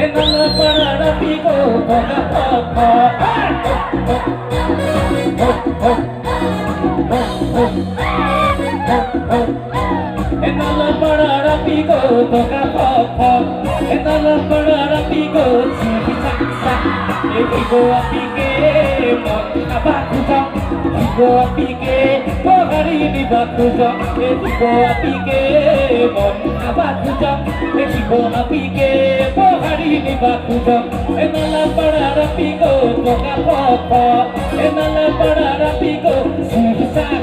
En la parada pico poca poco. En la parada pico poca poco. En la parada pico chiquita. Pico a pique mon abakuja. Pico a pique pohari ni bakuja. Pico a pique mon abakuja. Pico a pique pohari ni bakuja. En la parada pico poca poco. En la parada pico chiquita.